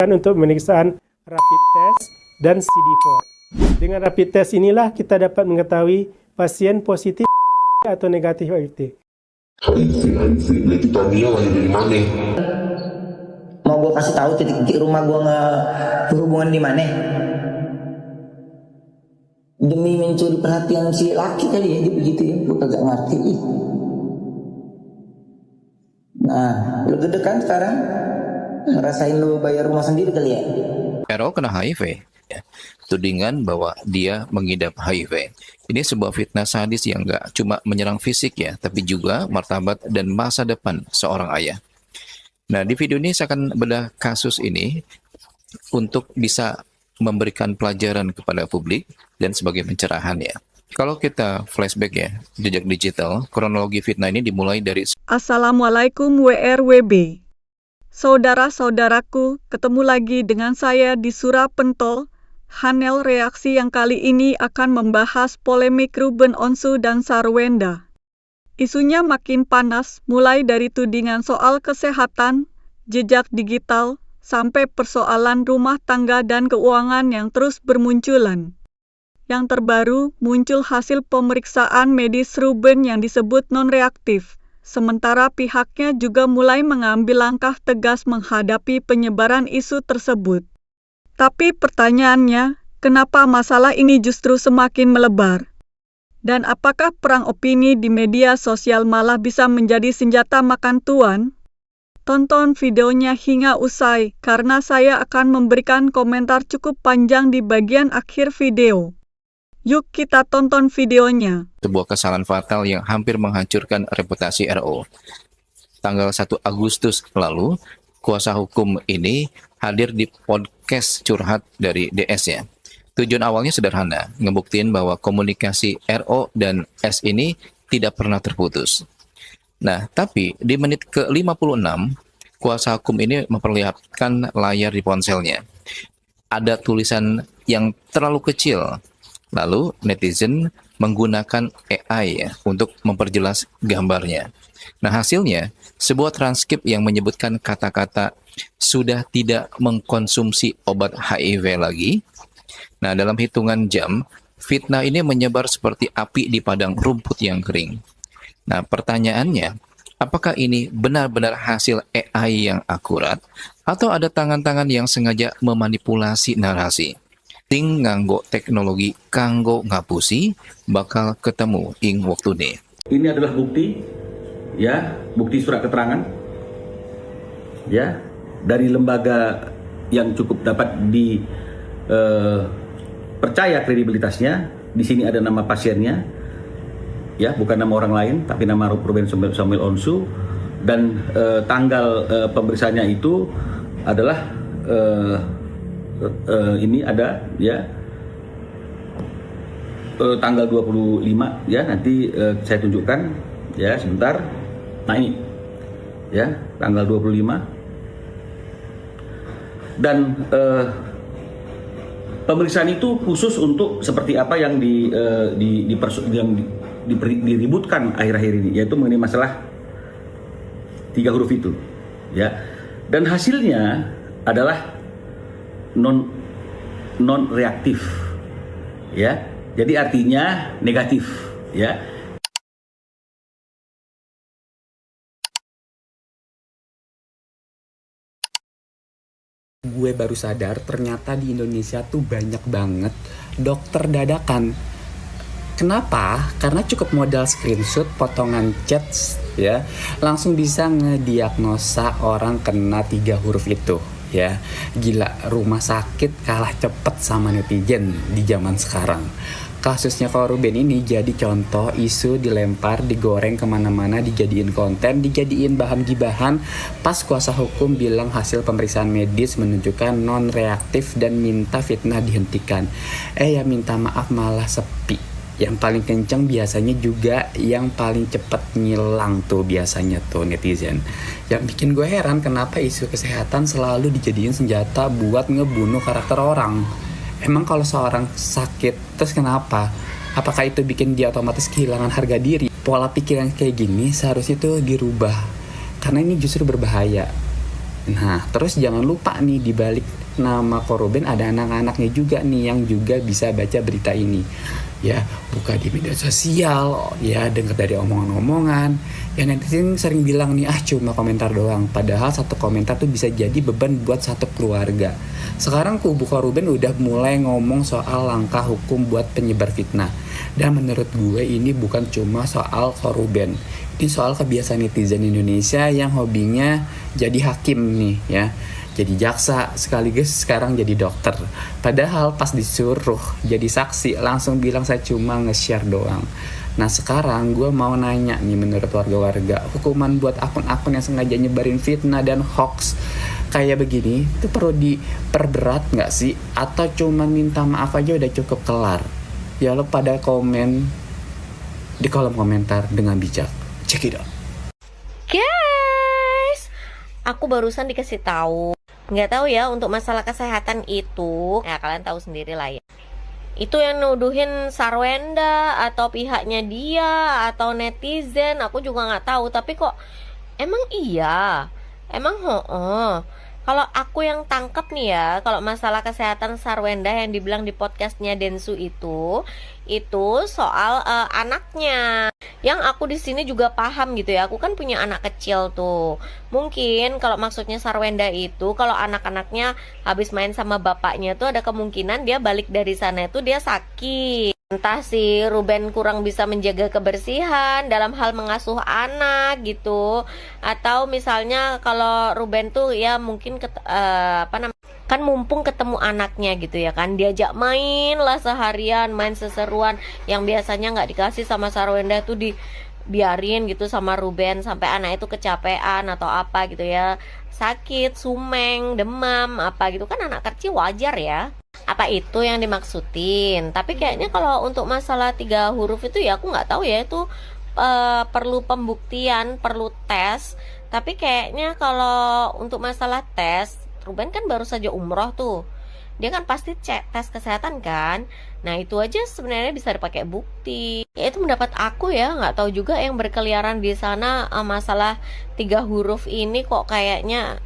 untuk pemeriksaan rapid test dan CD4. Dengan rapid test inilah kita dapat mengetahui pasien positif atau negatif HIV. HIV, kita dia lahir dari mana? Mau gue kasih tahu titik-titik rumah gue nggak berhubungan di mana? Demi mencuri perhatian si laki kali ya, dia begitu ya, gue kagak ngerti. Nah, lu gede kan sekarang? Ngerasain lu bayar rumah sendiri kali ya? RO kena HIV. Ya. Tudingan bahwa dia mengidap HIV. Ini sebuah fitnah sadis yang gak cuma menyerang fisik ya, tapi juga martabat dan masa depan seorang ayah. Nah, di video ini saya akan bedah kasus ini untuk bisa memberikan pelajaran kepada publik dan sebagai pencerahan ya. Kalau kita flashback ya, jejak digital, kronologi fitnah ini dimulai dari Assalamualaikum WRWB. Saudara-saudaraku, ketemu lagi dengan saya di Surah Pentol, Hanel Reaksi yang kali ini akan membahas polemik Ruben Onsu dan Sarwenda. Isunya makin panas, mulai dari tudingan soal kesehatan, jejak digital, sampai persoalan rumah tangga dan keuangan yang terus bermunculan. Yang terbaru, muncul hasil pemeriksaan medis Ruben yang disebut non-reaktif, sementara pihaknya juga mulai mengambil langkah tegas menghadapi penyebaran isu tersebut. Tapi pertanyaannya, kenapa masalah ini justru semakin melebar? Dan apakah perang opini di media sosial malah bisa menjadi senjata makan tuan? Tonton videonya hingga usai, karena saya akan memberikan komentar cukup panjang di bagian akhir video. Yuk kita tonton videonya. sebuah kesalahan fatal yang hampir menghancurkan reputasi RO. Tanggal 1 Agustus lalu, kuasa hukum ini hadir di podcast curhat dari DS ya. Tujuan awalnya sederhana, ngebuktiin bahwa komunikasi RO dan S ini tidak pernah terputus. Nah, tapi di menit ke-56, kuasa hukum ini memperlihatkan layar di ponselnya. Ada tulisan yang terlalu kecil. Lalu netizen menggunakan AI ya, untuk memperjelas gambarnya. Nah, hasilnya sebuah transkrip yang menyebutkan kata-kata sudah tidak mengkonsumsi obat HIV lagi. Nah, dalam hitungan jam, fitnah ini menyebar seperti api di padang rumput yang kering. Nah, pertanyaannya, apakah ini benar-benar hasil AI yang akurat atau ada tangan-tangan yang sengaja memanipulasi narasi? Ting nganggo teknologi kanggo ngapusi bakal ketemu ing waktune. Ini adalah bukti, ya, bukti surat keterangan, ya, dari lembaga yang cukup dapat dipercaya kredibilitasnya. Di sini ada nama pasiennya, ya, bukan nama orang lain, tapi nama Ruben Samuel Onsu, dan tanggal pemeriksaannya itu adalah ini ada ya tanggal 25 ya, nanti saya tunjukkan ya sebentar. Nah, ini ya tanggal 25, dan pemeriksaan itu khusus untuk seperti apa yang diributkan akhir-akhir ini, yaitu mengenai masalah 3 huruf itu ya, dan hasilnya adalah non reaktif ya, jadi artinya negatif ya. Gue baru sadar ternyata di Indonesia tuh banyak banget dokter dadakan. Kenapa? Karena cukup modal screenshot potongan chat ya, langsung bisa ngediagnosa orang kena 3 huruf itu. Ya, gila, rumah sakit kalah cepet sama netizen di zaman sekarang. Kasusnya kalau Ruben ini jadi contoh isu dilempar, digoreng kemana-mana, dijadiin konten, dijadiin bahan gibahan. Pas kuasa hukum bilang hasil pemeriksaan medis menunjukkan non-reaktif dan minta fitnah dihentikan. Ya minta maaf malah sepi. Yang paling kencang biasanya juga yang paling cepat ngilang tuh biasanya tuh netizen. Yang bikin gue heran kenapa isu kesehatan selalu dijadiin senjata buat ngebunuh karakter orang. Emang kalau seorang sakit terus kenapa? Apakah itu bikin dia otomatis kehilangan harga diri? Pola pikir yang kayak gini seharusnya tuh dirubah, karena ini justru berbahaya. Nah, terus jangan lupa nih di balik nama Koruben ada anak-anaknya juga nih yang juga bisa baca berita ini. Ya, buka di media sosial, ya dengar dari omongan-omongan. Ya netizen sering bilang nih, cuma komentar doang. Padahal satu komentar tuh bisa jadi beban buat satu keluarga. Sekarang kubu Koruben udah mulai ngomong soal langkah hukum buat penyebar fitnah. Dan menurut gue ini bukan cuma soal Koruben. Ini soal kebiasaan netizen Indonesia yang hobinya jadi hakim nih ya. Jadi jaksa sekaligus sekarang jadi dokter. Padahal pas disuruh jadi saksi langsung bilang saya cuma nge-share doang. Nah sekarang gue mau nanya nih menurut warga-warga, hukuman buat akun-akun yang sengaja nyebarin fitnah dan hoax kayak begini itu perlu diperberat gak sih? Atau cuma minta maaf aja udah cukup kelar? Ya lo pada komen di kolom komentar dengan bijak. Check it out. Guys, aku barusan dikasih tahu. Nggak tahu ya untuk masalah kesehatan itu. Ya kalian tahu sendiri lah ya. Itu yang nuduhin Sarwenda atau pihaknya dia atau netizen. Aku juga nggak tahu. Tapi kok emang iya? Emang Kalau aku yang tangkap nih ya, kalau masalah kesehatan Sarwenda yang dibilang di podcastnya Densu itu soal anaknya. Yang aku di sini juga paham gitu ya. Aku kan punya anak kecil tuh. Mungkin kalau maksudnya Sarwenda itu kalau anak-anaknya habis main sama bapaknya tuh ada kemungkinan dia balik dari sana itu dia sakit. Entah si Ruben kurang bisa menjaga kebersihan dalam hal mengasuh anak gitu. Atau misalnya kalau Ruben tuh ya mungkin kan mumpung ketemu anaknya gitu ya kan, diajak main lah seharian, main seseruan yang biasanya nggak dikasih sama Sarwenda tuh dibiarin gitu sama Ruben sampai anak itu kecapean atau apa gitu ya, sakit, sumeng, demam apa gitu kan, anak kecil wajar ya. Apa itu yang dimaksudin? Tapi kayaknya kalau untuk masalah 3 huruf itu ya aku nggak tahu ya, itu perlu pembuktian, perlu tes. Tapi kayaknya kalau untuk masalah tes, Ruben kan baru saja umroh tuh, dia kan pasti cek tes kesehatan kan. Nah itu aja sebenarnya bisa dipakai bukti. Ya itu mendapat aku ya, nggak tahu juga yang berkeliaran di sana masalah 3 huruf ini kok kayaknya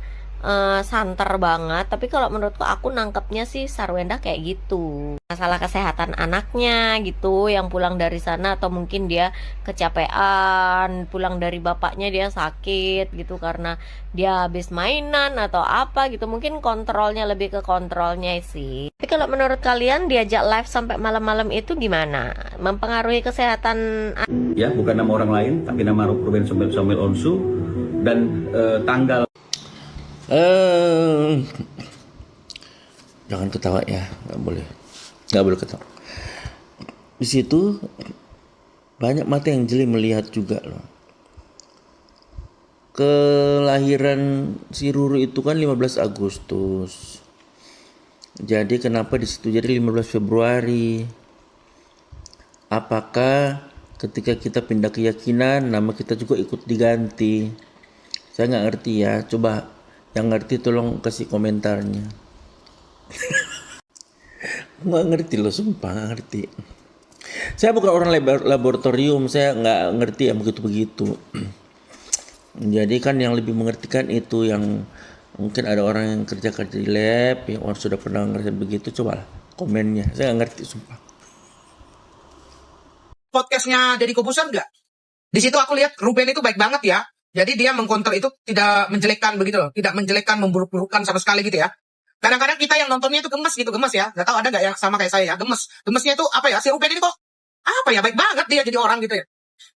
santer banget. Tapi kalau menurutku aku nangkepnya sih Sarwenda kayak gitu, masalah kesehatan anaknya gitu yang pulang dari sana, atau mungkin dia kecapean pulang dari bapaknya, dia sakit gitu karena dia habis mainan atau apa gitu. Mungkin kontrolnya, lebih ke kontrolnya sih. Tapi kalau menurut kalian diajak live sampai malam-malam itu gimana? Mempengaruhi kesehatan? Ya, bukan nama orang lain tapi nama Ruben Samuel Onsu. Dan tanggal jangan ketawa ya, nggak boleh ketawa. Di situ banyak mata yang jeli melihat juga loh. Kelahiran si Ruru itu kan 15 Agustus. Jadi kenapa di situ jadi 15 Februari? Apakah ketika kita pindah keyakinan nama kita juga ikut diganti? Saya nggak ngerti ya. Coba yang ngerti tolong kasih komentarnya. Nggak ngerti loh, sumpah nggak ngerti. Saya bukan orang laboratorium, saya nggak ngerti yang begitu-begitu. Jadi kan yang lebih mengerti kan itu yang mungkin ada orang yang kerja di lab, yang orang sudah pernah ngerasain begitu. Coba komennya, saya nggak ngerti sumpah. Podcastnya Deddy Kobuser nggak? Di situ aku lihat Ruben itu baik banget ya. Jadi dia mengkonter itu tidak menjelekkan begitu loh, tidak menjelekkan, memburuk-burukkan sama sekali gitu ya. Kadang-kadang kita yang nontonnya itu gemes ya. Gak tahu ada nggak yang sama kayak saya ya, gemes. Gemesnya itu apa ya? Si Ruben ini kok apa ya, baik banget dia jadi orang gitu ya.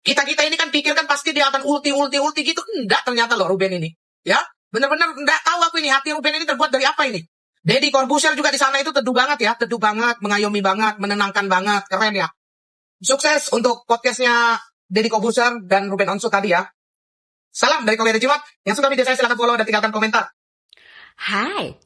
Kita ini kan pikirkan pasti dia akan ulti gitu. Enggak, ternyata loh Ruben ini. Ya, benar-benar enggak tahu aku ini hati Ruben ini terbuat dari apa ini. Deddy Corbuzier juga di sana itu teduh banget ya, mengayomi banget, menenangkan banget, keren ya. Sukses untuk podcastnya Deddy Corbuzier dan Ruben Onsu tadi ya. Salam dari Korea Jimat. Yang suka video saya silahkan follow dan tinggalkan komentar. Hai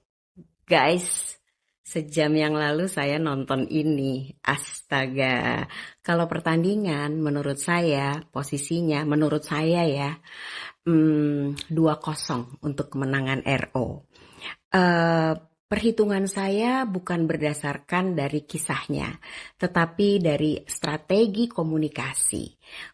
guys, sejam yang lalu saya nonton ini. Astaga, kalau pertandingan menurut saya posisinya, menurut saya ya 2-0 untuk kemenangan RO. Perhitungan saya bukan berdasarkan dari kisahnya, tetapi dari strategi komunikasi.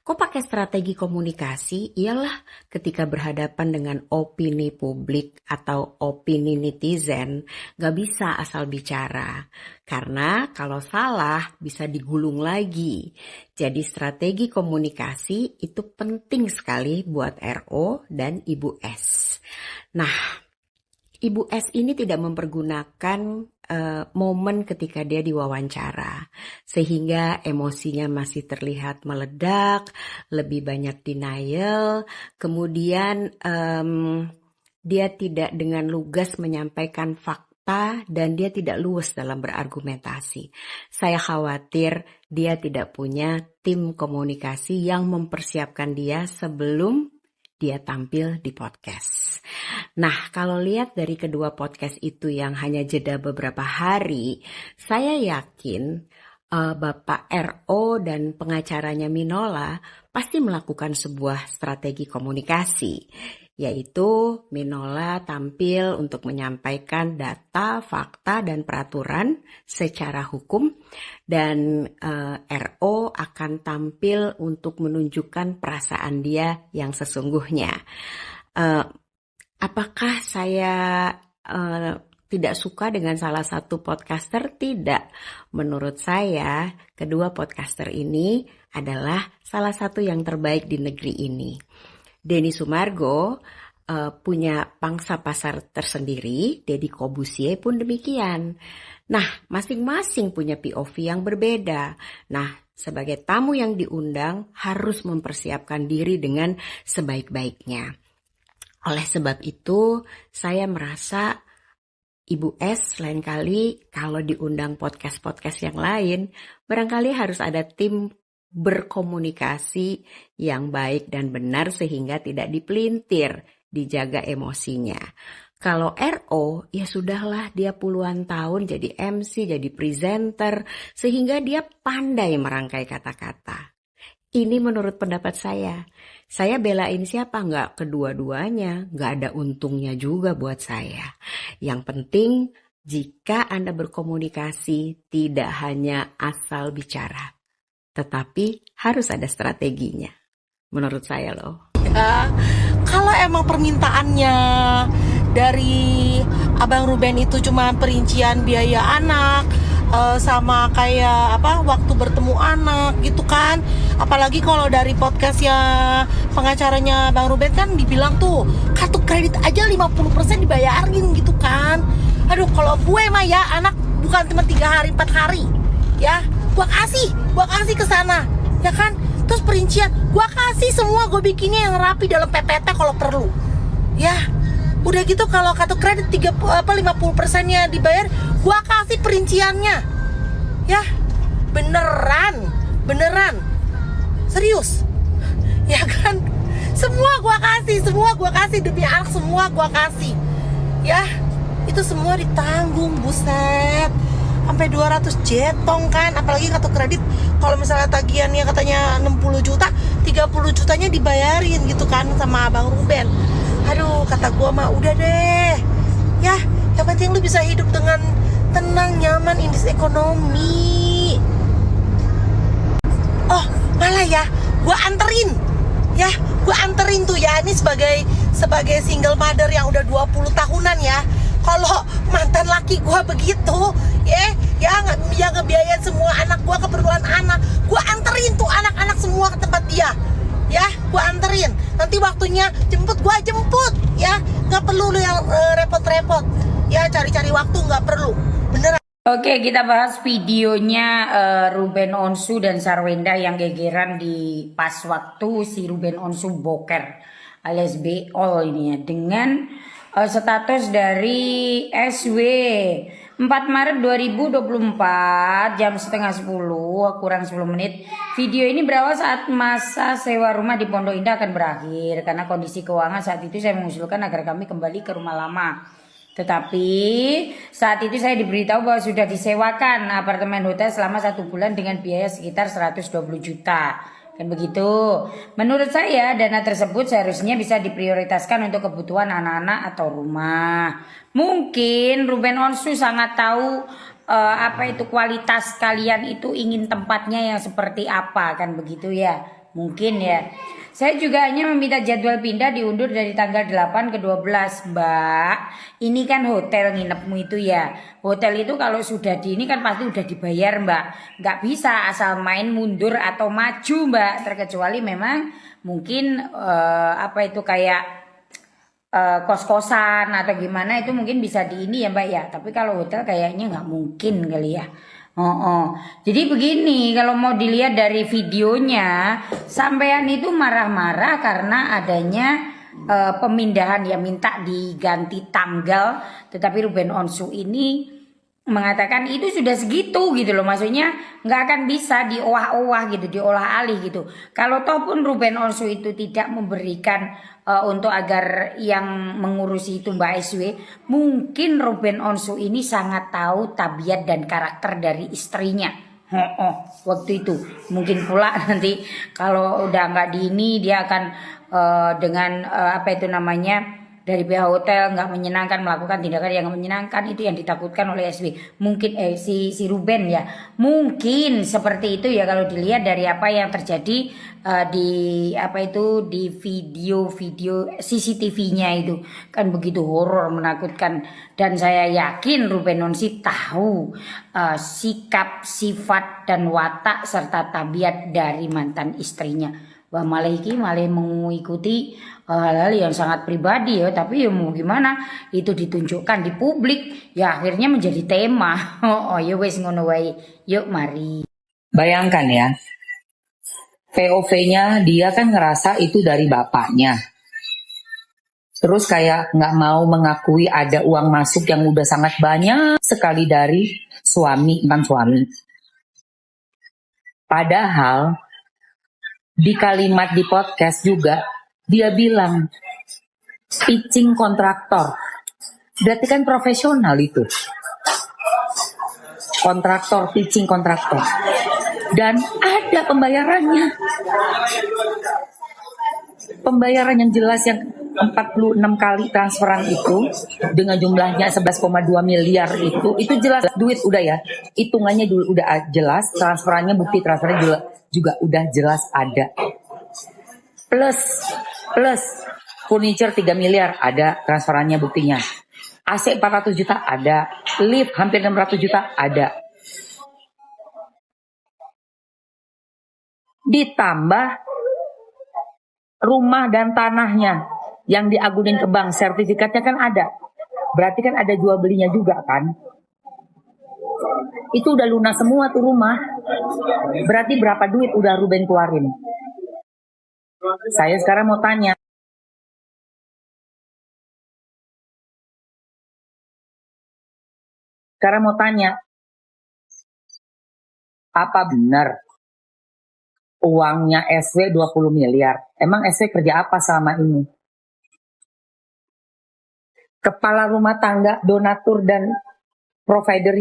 Kok pakai strategi komunikasi? Ialah ketika berhadapan dengan opini publik atau opini netizen, gak bisa asal bicara. Karena kalau salah bisa digulung lagi. Jadi strategi komunikasi itu penting sekali buat RO dan Ibu S. Nah, Ibu S ini tidak mempergunakan momen ketika dia diwawancara, sehingga emosinya masih terlihat meledak, lebih banyak denial, kemudian dia tidak dengan lugas menyampaikan fakta dan dia tidak luwes dalam berargumentasi. Saya khawatir dia tidak punya tim komunikasi yang mempersiapkan dia sebelum dia tampil di podcast. Nah, kalau lihat dari kedua podcast itu yang hanya jeda beberapa hari, saya yakin Bapak RO dan pengacaranya Minola pasti melakukan sebuah strategi komunikasi, yaitu Minola tampil untuk menyampaikan data, fakta, dan peraturan secara hukum, dan RO akan tampil untuk menunjukkan perasaan dia yang sesungguhnya. Apakah saya tidak suka dengan salah satu podcaster? Tidak. Menurut saya, kedua podcaster ini adalah salah satu yang terbaik di negeri ini. Denny Sumargo punya pangsa pasar tersendiri, Deddy Corbuzier pun demikian. Nah, masing-masing punya POV yang berbeda. Nah, sebagai tamu yang diundang harus mempersiapkan diri dengan sebaik-baiknya. Oleh sebab itu, saya merasa Ibu S lain kali kalau diundang podcast-podcast yang lain, barangkali harus ada tim berkomunikasi yang baik dan benar sehingga tidak dipelintir, dijaga emosinya. Kalau RO, ya sudahlah, dia puluhan tahun jadi MC, jadi presenter, sehingga dia pandai merangkai kata-kata. Ini menurut pendapat saya. Saya belain siapa? Nggak kedua-duanya. Nggak ada untungnya juga buat saya. Yang penting, jika Anda berkomunikasi, tidak hanya asal bicara, tetapi harus ada strateginya. Menurut saya loh. Kalau emang permintaannya dari Abang Ruben itu cuma perincian biaya anak, sama kayak waktu bertemu anak gitu kan. Apalagi kalau dari podcastnya pengacaranya Bang Ruben kan dibilang tuh kartu kredit aja 50% dibayarin gitu kan. Aduh, kalau gue mah ya anak bukan cuma 3 hari 4 hari ya, gue kasih ke sana ya kan. Terus perincian gue kasih semua, gue bikinnya yang rapi dalam PPT kalau perlu ya. Udah gitu kalau kartu kredit 50%-nya dibayar, gue kasih perinciannya ya. Beneran serius ya kan. Semua gue kasih demi anak, semua gue kasih ya. Itu semua ditanggung, buset, sampai 200 jetong kan. Apalagi kartu kredit kalau misalnya tagihannya katanya 60 juta, 30 jutanya dibayarin gitu kan sama Abang Ruben. Aduh, kata gue mah udah deh ya, yang penting lu bisa hidup dengan tenang, nyaman, indis ekonomi. Oh, malah ya, gue anterin tuh ya. Ini sebagai single mother yang udah 20 tahunan ya. Kalau mantan laki gue begitu ya ngebiayain semua anak gue, keperluan anak, gue anterin tuh anak-anak semua ke tempat dia ya. Gue anterin, nanti waktunya jemput gue jemput ya. Gak perlu lu yang repot-repot ya, cari-cari waktu gak perlu, beneran. Oke, kita bahas videonya Ruben Onsu dan Sarwenda yang gegeran di pas waktu si Ruben Onsu boker alias BO ini ya, dengan status dari SW 4 Maret 2024 jam setengah 10 kurang 10 menit. Video ini berawal saat masa sewa rumah di Pondok Indah akan berakhir karena kondisi keuangan saat itu saya mengusulkan agar kami kembali ke rumah lama. Tetapi saat itu saya diberitahu bahwa sudah disewakan apartemen hotel selama 1 bulan dengan biaya sekitar 120 juta. Kan begitu. Menurut saya dana tersebut seharusnya bisa diprioritaskan untuk kebutuhan anak-anak atau rumah. Mungkin Ruben Onsu sangat tahu apa itu kualitas kalian itu ingin tempatnya yang seperti apa, kan begitu ya. Mungkin ya. Saya juga hanya meminta jadwal pindah diundur dari tanggal 8 ke 12, Mbak. Ini kan hotel nginepmu itu ya. Hotel itu kalau sudah di ini kan pasti udah dibayar, Mbak. Nggak bisa asal main mundur atau maju, Mbak. Terkecuali memang mungkin apa itu kayak kos-kosan atau gimana itu mungkin bisa di ini ya, Mbak ya. Tapi kalau hotel kayaknya nggak mungkin kali ya. Jadi begini, kalau mau dilihat dari videonya, sampean itu marah-marah karena adanya pemindahan, ya minta diganti tanggal, tetapi Ruben Onsu ini mengatakan itu sudah segitu gitu loh, maksudnya nggak akan bisa diolah-olah gitu, diolah alih gitu. Kalau toh pun Ruben Onsu itu tidak memberikan untuk agar yang mengurusi itu Mbak SW, mungkin Ruben Onsu ini sangat tahu tabiat dan karakter dari istrinya. Waktu itu mungkin pula nanti kalau udah nggak di ini dia akan dengan apa itu namanya, dari pihak hotel nggak menyenangkan, melakukan tindakan yang menyenangkan, itu yang ditakutkan oleh SW. Mungkin si Ruben ya, mungkin seperti itu ya kalau dilihat dari apa yang terjadi di apa itu di video CCTV-nya itu kan begitu horor, menakutkan. Dan saya yakin Ruben Onsu tahu sikap, sifat dan watak serta tabiat dari mantan istrinya. Wah, malah mengikuti hal-hal yang sangat pribadi ya, tapi ya mau gimana, itu ditunjukkan di publik ya akhirnya menjadi tema. Ya wes ngono wae. Yuk mari. Bayangkan ya, POV-nya dia kan ngerasa itu dari bapaknya. Terus kayak nggak mau mengakui ada uang masuk yang udah sangat banyak sekali dari mantan suami. Padahal di kalimat di podcast juga dia bilang pitching kontraktor. Berarti kan profesional itu. Kontraktor, pitching kontraktor. Dan ada pembayarannya. Pembayaran yang jelas yang 46 kali transferan itu dengan jumlahnya 11,2 miliar itu jelas duit udah ya. Hitungannya dulu udah jelas, transferannya, bukti transfernya juga udah jelas ada. Plus furniture 3 miliar ada transferannya, buktinya. AC 400 juta ada, lift hampir 600 juta ada. Ditambah rumah dan tanahnya yang diagunin ke bank, sertifikatnya kan ada. Berarti kan ada jual belinya juga kan. Itu udah lunas semua tuh rumah. Berarti berapa duit udah Ruben keluarin? Saya sekarang mau tanya. Apa benar uangnya SW 20 miliar? Emang SW kerja apa selama ini? Kepala rumah tangga, donatur dan provider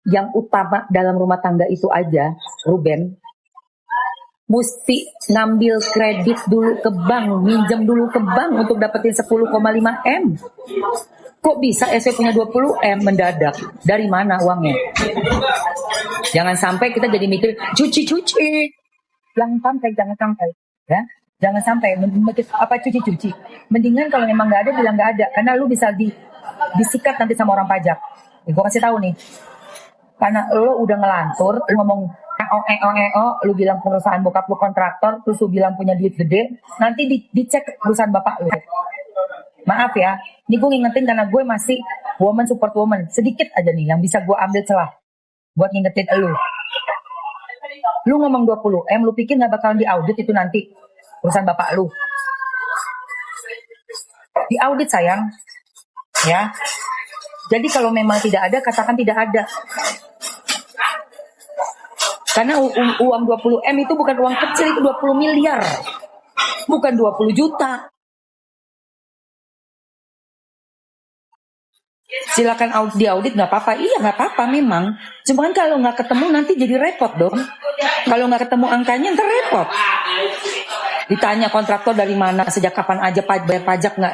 yang utama dalam rumah tangga itu aja, Ruben, mesti ngambil kredit dulu ke bank, minjem dulu ke bank untuk dapetin 10,5 M. Kok bisa SW punya 20 M mendadak? Dari mana uangnya? Jangan sampai kita jadi mikir cuci-cuci. Jangan sampai, ya. Jangan sampai apa cuci-cuci. Mendingan kalau memang nggak ada, bilang nggak ada, karena lu bisa disikat nanti sama orang pajak. Gue kasih tahu nih, karena lu udah ngelantur, lu ngomong lu bilang perusahaan bokap lu kontraktor, terus lu bilang punya duit gede, nanti dicek perusahaan bapak lu. Maaf ya, ini gue ngingetin karena gue masih woman support woman, sedikit aja nih yang bisa gue ambil celah buat ngingetin lu. Lu ngomong 20 M, lu pikir gak bakalan diaudit itu nanti perusahaan bapak lu? Diaudit sayang, ya. Jadi kalau memang tidak ada, katakan tidak ada. Karena uang 20 M itu bukan uang kecil, itu 20 miliar. Bukan 20 juta. Silakan diaudit nggak apa-apa. Iya nggak apa-apa memang. Cuma kan kalau nggak ketemu nanti jadi repot dong. Kalau nggak ketemu angkanya ntar repot. Ditanya kontraktor dari mana, sejak kapan aja bayar pajak nggak?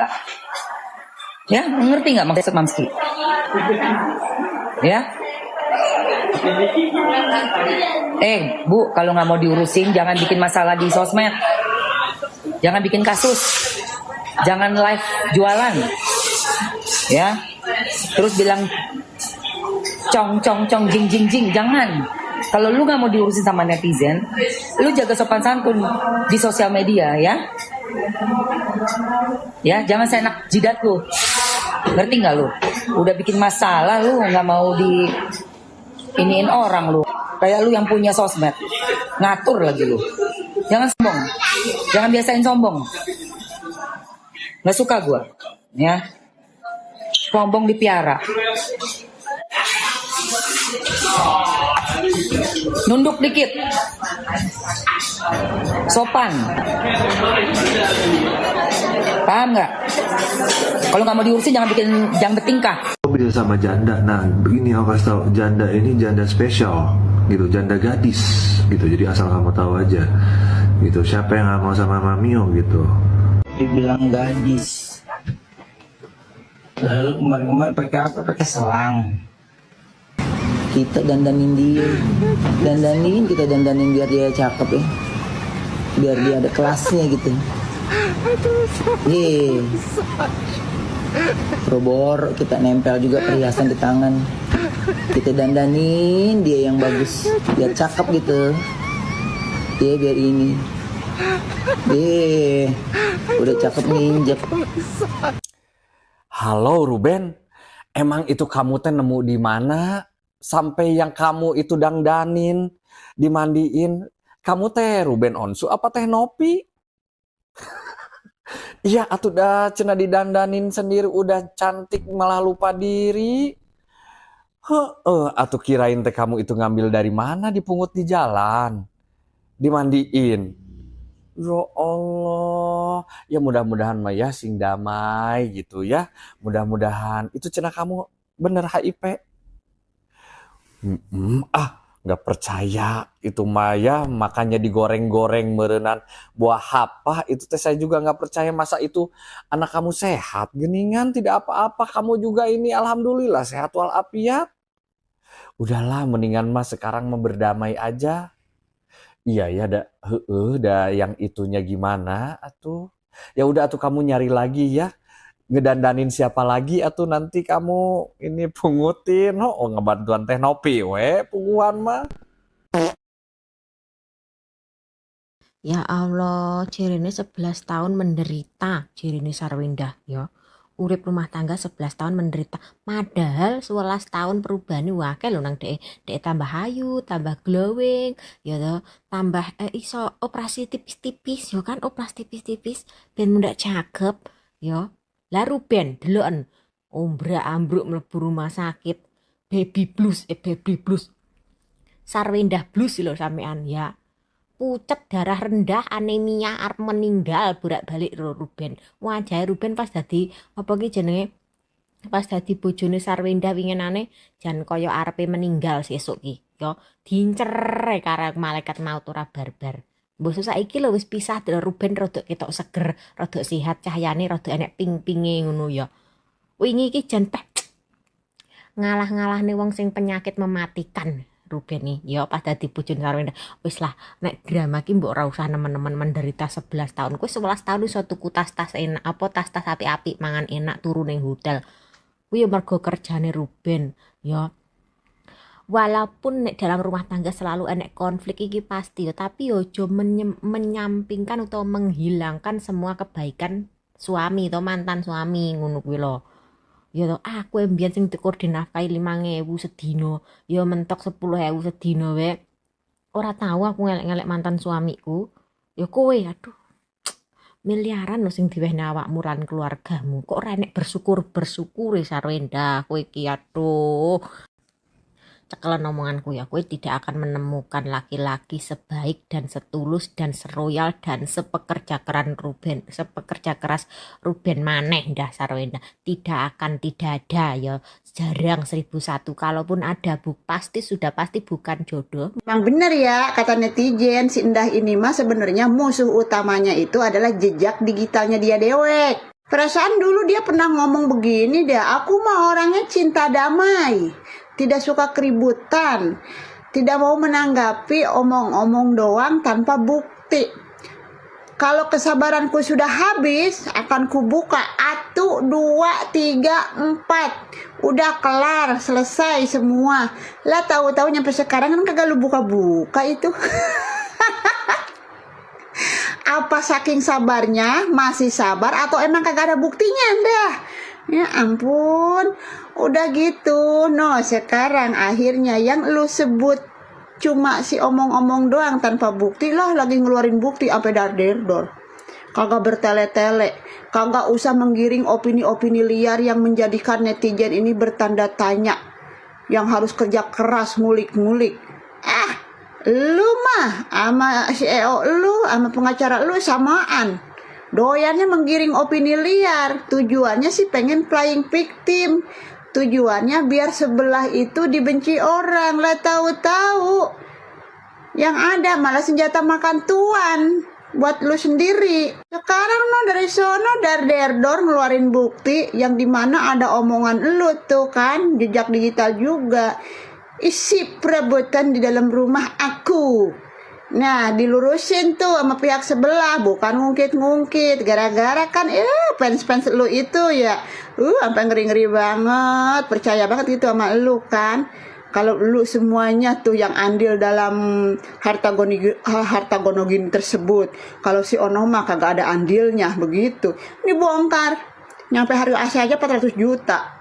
Ya, ngerti nggak maksud Mamski? Ya. Bu, kalau nggak mau diurusin jangan bikin masalah di sosmed. Jangan bikin kasus. Jangan live jualan. Ya. Terus bilang cong jing jangan. Kalau lu nggak mau diurusin sama netizen, lu jaga sopan santun di sosial media ya. Ya, jangan seenak jidat lu. Ngerti nggak lu? Udah bikin masalah lu nggak mau di iniin orang lu. Kayak lu yang punya sosmed, ngatur lagi lu. Jangan sombong, jangan biasain sombong. Nggak suka gua, ya. Sombong dipiara. Nunduk dikit. Sopan. Paham nggak? Kalau nggak mau diurusin jangan bertingkah. Beda sama janda. Nah, begini aku kasih tahu, janda ini janda spesial gitu, janda gadis gitu. Jadi asal kamu tahu aja gitu. Siapa yang nggak mau sama Mamio gitu? Dibilang gadis. Lalu kemarin pakai apa? Pakai selang. Kita dandanin dia, kita dandanin biar dia cakep ya, biar dia ada kelasnya gitu. Robor kita nempel juga perhiasan di tangan. Kita dandanin dia yang bagus, biar cakep gitu. Dia biar ini. Udah cakep nginjek. Halo Ruben, emang itu kamu teh nemu di mana? Sampai yang kamu itu dangdanin, dimandiin, kamu teh Ruben Onsu apa teh Nopi? Iya, atuh dah cenah didandanin sendiri udah cantik malah lupa diri. Atuh kirain teh kamu itu ngambil dari mana, dipungut di jalan, dimandiin. Ya Allah, ya mudah-mudahan mah ya sing damai gitu ya. Mudah-mudahan itu cenah kamu bener HIP. Nggak percaya itu Maya, makanya digoreng-goreng merenan buah hapa itu teh saya juga nggak percaya. Masa itu anak kamu sehat geningan tidak apa-apa, kamu juga ini alhamdulillah sehat walafiat. Udahlah mendingan mas sekarang berdamai aja. Iya ya, dah yang itunya gimana atuh. Ya udah atuh kamu nyari lagi ya. Ngedandanin siapa lagi atuh nanti kamu ini pungutin. Ngebantuan teh Nopi punguan mah. Ya Allah, Cirine 11 tahun menderita, Cirine Sarwindah ya. Urip rumah tangga 11 tahun menderita. Padahal 11 tahun perubahan wakil lho nang dek tambah hayu, tambah glowing, ya toh, tambah iso operasi tipis-tipis, yo kan operasi tipis-tipis ben mundak cakep, yo. Lah Ruben deloken ombrak-ambruk mlebu rumah sakit baby blues. Sarwindah blues lho sampean ya. Pucet, darah rendah, anemia, arep meninggal bolak-balik Ruben. Wajah Ruben pas dadi apa ki jenenge? Pas dadi bojone Sarwindah winginane jan kaya arepe meninggal sesuk ki. Yo diincer karo malaikat maut ora barbar. Mbok saiki lho wis pisah Ruben rodok ketok seger, rodok sehat, cahyane rodok enek ping-pinge ngono ya. Wingi iki jan teh ngalah-ngalahne wong sing penyakit mematikan. Ruben nih, ya pas dadi bojone Sarwindah. Wis lah, nek drama ki mbok ora usah nemen-nemen menderita 11 tahun. Kowe 11 tahun iso tuku tas-tas enak, tas-tas apik-apik, mangan enak, turu ning hotel. Kuwi ya mergo kerjane Ruben, ya. Walaupun nek dalam rumah tangga selalu enek konflik iki pasti ya, tapi ojo menyampingkan atau menghilangkan semua kebaikan suami atau mantan suami ngono kuwi lho. Ya toh aku mbiyen sing dikur dinafkahi 5.000 sedina, ya mentok 10.000 sedina wae. Ora tahu aku ngelek-ngelek mantan suamiku. Ya kowe aduh. Miliaran lho sing diwehne awakmu lan keluargamu. Kok ora enek bersyukur Sarwindah kowe iki aduh. cekelan omonganku ya, kowe tidak akan menemukan laki-laki sebaik dan setulus dan seroyal dan sepekerja keras Ruben maneh ndah Sarwenda. Tidak ada ya, jarang 1001. Kalaupun ada pasti bukan jodoh. Memang benar ya kata netizen, si Endah ini mah sebenarnya musuh utamanya itu adalah jejak digitalnya dia dewek. Perasaan dulu dia pernah ngomong begini deh, aku mah orangnya cinta damai, tidak suka keributan, tidak mau menanggapi omong-omong doang tanpa bukti. Kalau kesabaranku sudah habis, akan kubuka 1, 2, 3, 4. Udah kelar, selesai semua. Lah tahu-tahu nyampe sekarang kan kagak lu buka-buka itu. Apa saking sabarnya, masih sabar atau emang kagak ada buktinya dah? Ya ampun, udah gitu. Sekarang akhirnya yang lu sebut cuma si omong-omong doang tanpa bukti lah, lagi ngeluarin bukti sampai dar-der-dor. Kagak bertele-tele, kagak usah menggiring opini-opini liar yang menjadikan netizen ini bertanda tanya, yang harus kerja keras ngulik-ngulik. Lu mah sama CEO lu, sama pengacara lu samaan. Doyannya menggiring opini liar, tujuannya sih pengen playing victim. Tujuannya biar sebelah itu dibenci orang. Lah tahu-tahu yang ada malah senjata makan tuan buat lu sendiri. Sekarang dari sono dar-der-dor ngeluarin bukti yang dimana ada omongan lu tuh kan, jejak digital juga. Isi perebutan di dalam rumah aku. Nah, dilurusin tuh sama pihak sebelah, bukan ngungkit-ngungkit. Gara-gara kan fans-fans lu itu ya, sampai ngeri-ngeri banget, percaya banget gitu sama lu kan. Kalau lu semuanya tuh yang andil dalam harta gonogin tersebut. Kalau si Ono mah kagak ada andilnya begitu. Ini bongkar. Nyampe harga AC aja 400 juta.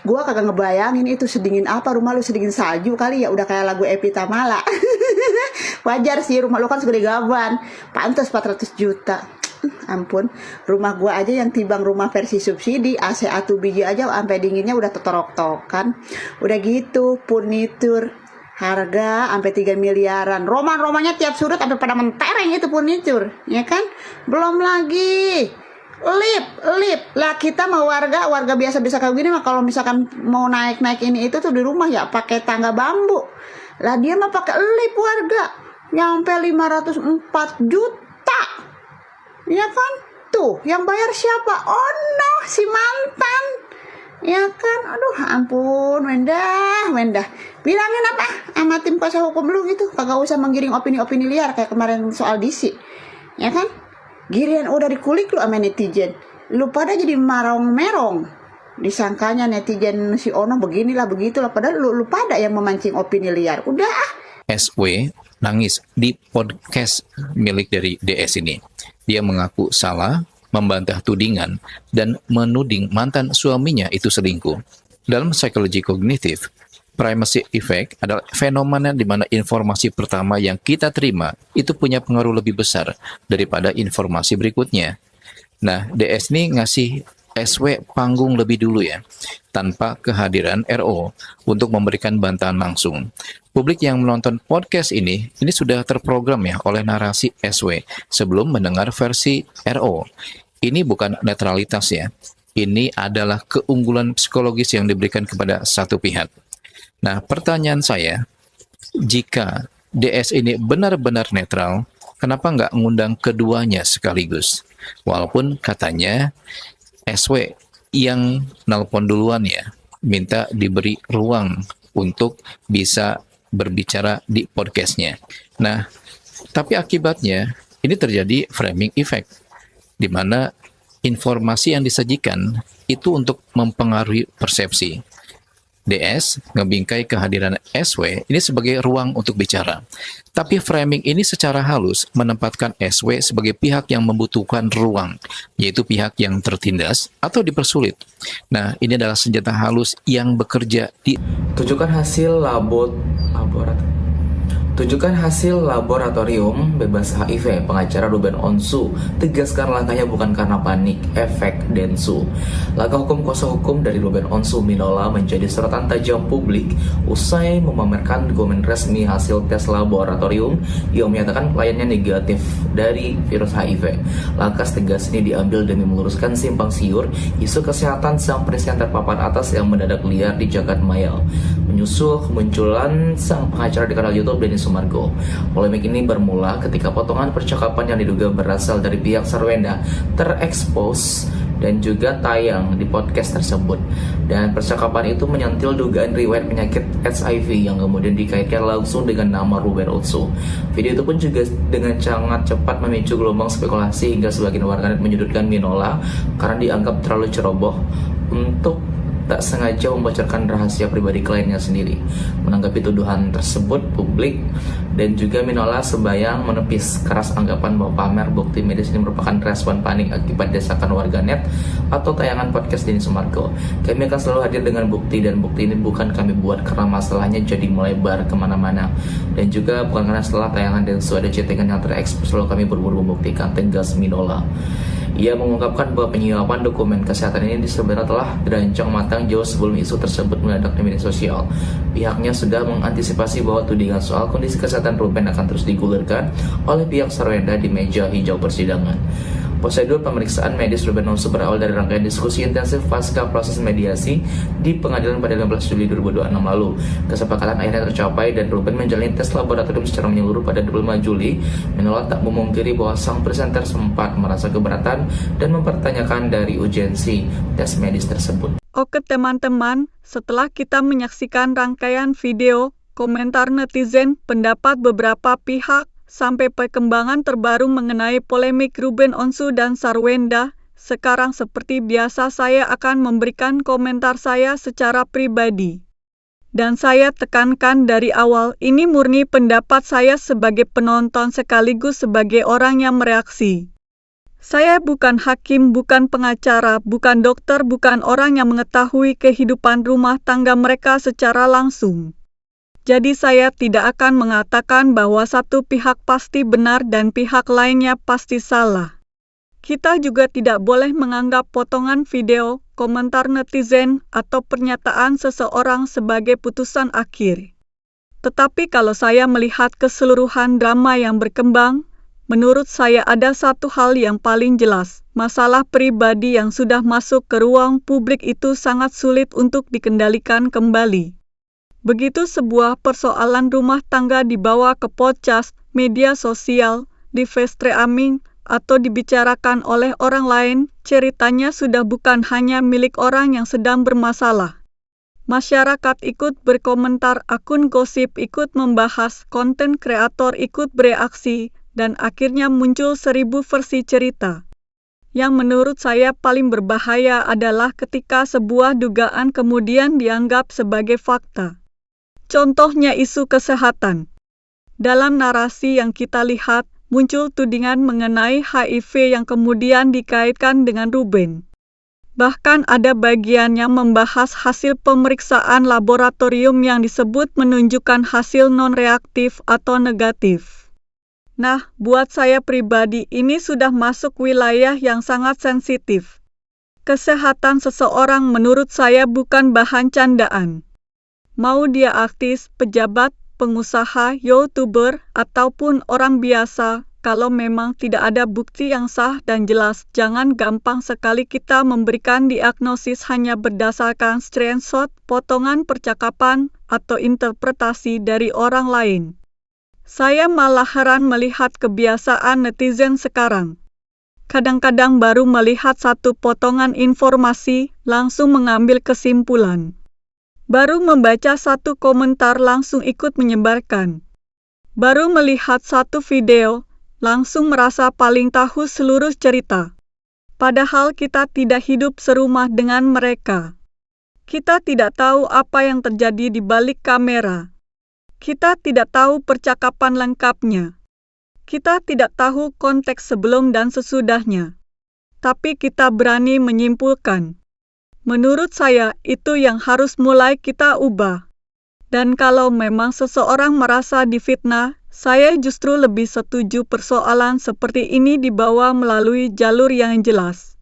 Gua kagak ngebayangin itu sedingin apa rumah lu, sedingin salju kali ya, udah kayak lagu Epi Tamala. Wajar sih, rumah lu kan segede gaban, pantas 400 juta. Ampun, rumah gua aja yang timbang rumah versi subsidi, AC 1 biji aja sampai dinginnya udah tetorok-tokan. Udah gitu, furnitur harga sampai 3 miliaran. Roman-romannya tiap sudut sampai pada mentereng itu furnitur, ya kan? Belum lagi lip lah, kita mau warga biasa-biasa kayak gini mah kalau misalkan mau naik ini itu tuh di rumah ya pakai tangga bambu. Lah dia mah pakai lip warga nyampe 504 juta. Ya kan? Tuh, yang bayar siapa? Ono, si mantan. Ya kan? Aduh, ampun, Wendah. Bilangin apa sama tim kuasa hukum lu gitu, kagak usah menggiring opini-opini liar kayak kemarin soal DC. Ya kan? Giliran udah dikulik lu sama netizen, lu pada jadi marong-merong. Disangkanya netizen si Ono beginilah begitulah, padahal lu pada yang memancing opini liar. Udah SW nangis di podcast milik dari DS ini. Dia mengaku salah, membantah tudingan, dan menuding mantan suaminya itu selingkuh. Dalam psikologi kognitif, primacy effect adalah fenomena di mana informasi pertama yang kita terima itu punya pengaruh lebih besar daripada informasi berikutnya. Nah, DS ini ngasih SW panggung lebih dulu ya, tanpa kehadiran RO untuk memberikan bantahan langsung. Publik yang menonton podcast ini sudah terprogram ya oleh narasi SW sebelum mendengar versi RO. Ini bukan netralitas ya, ini adalah keunggulan psikologis yang diberikan kepada satu pihak. Nah, pertanyaan saya, jika DS ini benar-benar netral, kenapa nggak ngundang keduanya sekaligus? Walaupun katanya SW yang nelpon duluan ya, minta diberi ruang untuk bisa berbicara di podcastnya. Nah, tapi akibatnya ini terjadi framing effect, di mana informasi yang disajikan itu untuk mempengaruhi persepsi. DS ngebingkai kehadiran SW ini sebagai ruang untuk bicara. Tapi framing ini secara halus menempatkan SW sebagai pihak yang membutuhkan ruang, yaitu pihak yang tertindas atau dipersulit. Nah, ini adalah senjata halus yang bekerja di... Tunjukkan hasil Tunjukkan hasil laboratorium bebas HIV. Pengacara Ruben Onsu tegaskan langkahnya bukan karena panik, efek Densu. Langkah hukum kuasa hukum dari Ruben Onsu Minola menjadi sorotan tajam publik usai memamerkan dokumen resmi hasil tes laboratorium yang menyatakan kliennya negatif dari virus HIV. Langkah tegas ini diambil demi meluruskan simpang siur isu kesehatan sang presenter papan atas yang mendadak liar di jagat maya. Menyusul kemunculan sang pengacara di kanal YouTube Denny Sumargo. Polemik ini bermula ketika potongan percakapan yang diduga berasal dari pihak Sarwenda terekspos dan juga tayang di podcast tersebut. Dan percakapan itu menyentil dugaan riwayat penyakit HIV yang kemudian dikaitkan langsung dengan nama Ruben Onsu. Video itu pun juga dengan sangat cepat memicu gelombang spekulasi hingga sebagian warganet menyudutkan Minola karena dianggap terlalu ceroboh untuk tak sengaja membocorkan rahasia pribadi kliennya sendiri. Menanggapi tuduhan tersebut, publik dan juga Minola sebayang menepis keras anggapan bahwa pamer bukti medis ini merupakan respon panik akibat desakan warganet atau tayangan podcast Denny Sumargo. Kami akan selalu hadir dengan bukti, dan bukti ini bukan kami buat karena masalahnya jadi melebar kemana-mana, dan juga bukan karena setelah tayangan Densu ada chattingan yang terekspos lalu kami berburu membuktikan, tegas Minola. Ia mengungkapkan bahwa penyuapan dokumen kesehatan ini sebenarnya telah dirancang matang jauh sebelum isu tersebut meledak di media sosial. Pihaknya sudah mengantisipasi bahwa tudingan soal kondisi kesehatan Ruben akan terus digulirkan oleh pihak Sarwenda di meja hijau persidangan. Prosedur pemeriksaan medis Ruben Onsu berawal dari rangkaian diskusi intensif pasca proses mediasi di pengadilan pada 15 Juli 2026 lalu. Kesepakatan akhirnya tercapai dan Ruben menjalani tes laboratorium secara menyeluruh pada 25 Juli. Minola tak memungkiri bahwa sang presenter sempat merasa keberatan dan mempertanyakan dari urgensi tes medis tersebut. Oke teman-teman, setelah kita menyaksikan rangkaian video, komentar netizen, pendapat beberapa pihak, sampai perkembangan terbaru mengenai polemik Ruben Onsu dan Sarwenda, sekarang seperti biasa saya akan memberikan komentar saya secara pribadi. Dan saya tekankan dari awal, ini murni pendapat saya sebagai penonton sekaligus sebagai orang yang mereaksi. Saya bukan hakim, bukan pengacara, bukan dokter, bukan orang yang mengetahui kehidupan rumah tangga mereka secara langsung. Jadi saya tidak akan mengatakan bahwa satu pihak pasti benar dan pihak lainnya pasti salah. Kita juga tidak boleh menganggap potongan video, komentar netizen, atau pernyataan seseorang sebagai putusan akhir. Tetapi kalau saya melihat keseluruhan drama yang berkembang, menurut saya ada satu hal yang paling jelas. Masalah pribadi yang sudah masuk ke ruang publik itu sangat sulit untuk dikendalikan kembali. Begitu sebuah persoalan rumah tangga dibawa ke podcast, media sosial, di streaming, atau dibicarakan oleh orang lain, ceritanya sudah bukan hanya milik orang yang sedang bermasalah. Masyarakat ikut berkomentar, akun gosip ikut membahas, konten kreator ikut bereaksi, dan akhirnya muncul 1000 versi cerita. Yang menurut saya paling berbahaya adalah ketika sebuah dugaan kemudian dianggap sebagai fakta. Contohnya isu kesehatan. Dalam narasi yang kita lihat, muncul tudingan mengenai HIV yang kemudian dikaitkan dengan Ruben. Bahkan ada bagian yang membahas hasil pemeriksaan laboratorium yang disebut menunjukkan hasil non-reaktif atau negatif. Nah, buat saya pribadi ini sudah masuk wilayah yang sangat sensitif. Kesehatan seseorang menurut saya bukan bahan candaan. Mau dia artis, pejabat, pengusaha, YouTuber, ataupun orang biasa, kalau memang tidak ada bukti yang sah dan jelas, jangan gampang sekali kita memberikan diagnosis hanya berdasarkan screenshot, potongan percakapan, atau interpretasi dari orang lain. Saya malah heran melihat kebiasaan netizen sekarang. Kadang-kadang baru melihat satu potongan informasi, langsung mengambil kesimpulan. Baru membaca satu komentar langsung ikut menyebarkan. Baru melihat satu video, langsung merasa paling tahu seluruh cerita. Padahal kita tidak hidup serumah dengan mereka. Kita tidak tahu apa yang terjadi di balik kamera. Kita tidak tahu percakapan lengkapnya. Kita tidak tahu konteks sebelum dan sesudahnya. Tapi kita berani menyimpulkan. Menurut saya, itu yang harus mulai kita ubah. Dan kalau memang seseorang merasa difitnah, saya justru lebih setuju persoalan seperti ini dibawa melalui jalur yang jelas.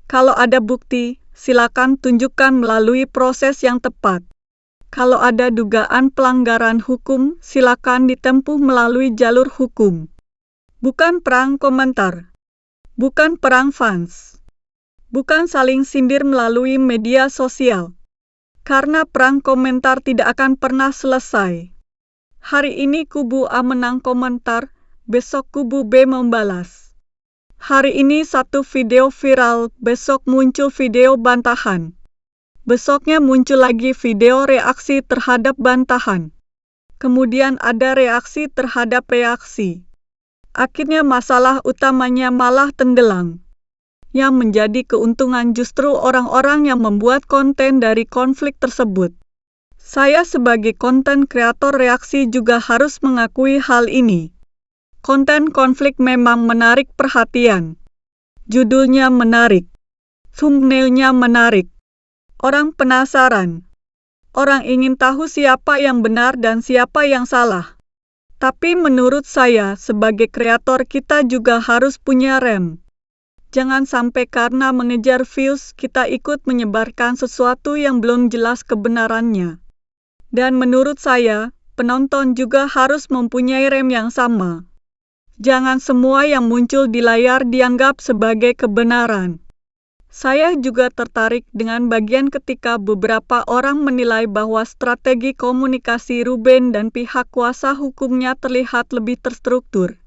Kalau ada bukti, silakan tunjukkan melalui proses yang tepat. Kalau ada dugaan pelanggaran hukum, silakan ditempuh melalui jalur hukum. Bukan perang komentar. Bukan perang fans. Bukan saling sindir melalui media sosial. Karena perang komentar tidak akan pernah selesai. Hari ini kubu A menang komentar, besok kubu B membalas. Hari ini satu video viral, besok muncul video bantahan. Besoknya muncul lagi video reaksi terhadap bantahan. Kemudian ada reaksi terhadap reaksi. Akhirnya masalah utamanya malah tenggelam. Yang menjadi keuntungan justru orang-orang yang membuat konten dari konflik tersebut. Saya sebagai konten kreator reaksi juga harus mengakui hal ini. Konten konflik memang menarik perhatian. Judulnya menarik. Thumbnailnya menarik. Orang penasaran. Orang ingin tahu siapa yang benar dan siapa yang salah. Tapi menurut saya, sebagai kreator kita juga harus punya rem. Jangan sampai karena mengejar views, kita ikut menyebarkan sesuatu yang belum jelas kebenarannya. Dan menurut saya, penonton juga harus mempunyai rem yang sama. Jangan semua yang muncul di layar dianggap sebagai kebenaran. Saya juga tertarik dengan bagian ketika beberapa orang menilai bahwa strategi komunikasi Ruben dan pihak kuasa hukumnya terlihat lebih terstruktur.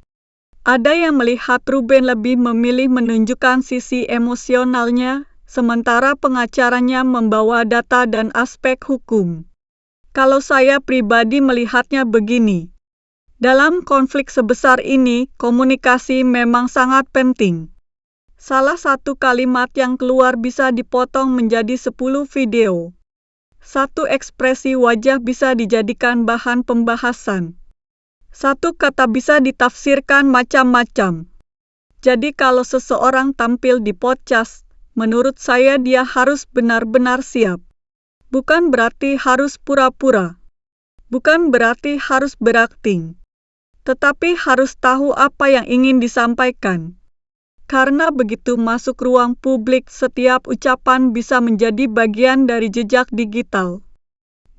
Ada yang melihat Ruben lebih memilih menunjukkan sisi emosionalnya, sementara pengacaranya membawa data dan aspek hukum. Kalau saya pribadi melihatnya begini, dalam konflik sebesar ini, komunikasi memang sangat penting. Salah satu kalimat yang keluar bisa dipotong menjadi 10 video. Satu ekspresi wajah bisa dijadikan bahan pembahasan. Satu kata bisa ditafsirkan macam-macam. Jadi kalau seseorang tampil di podcast, menurut saya dia harus benar-benar siap. Bukan berarti harus pura-pura. Bukan berarti harus berakting. Tetapi harus tahu apa yang ingin disampaikan. Karena begitu masuk ruang publik, setiap ucapan bisa menjadi bagian dari jejak digital.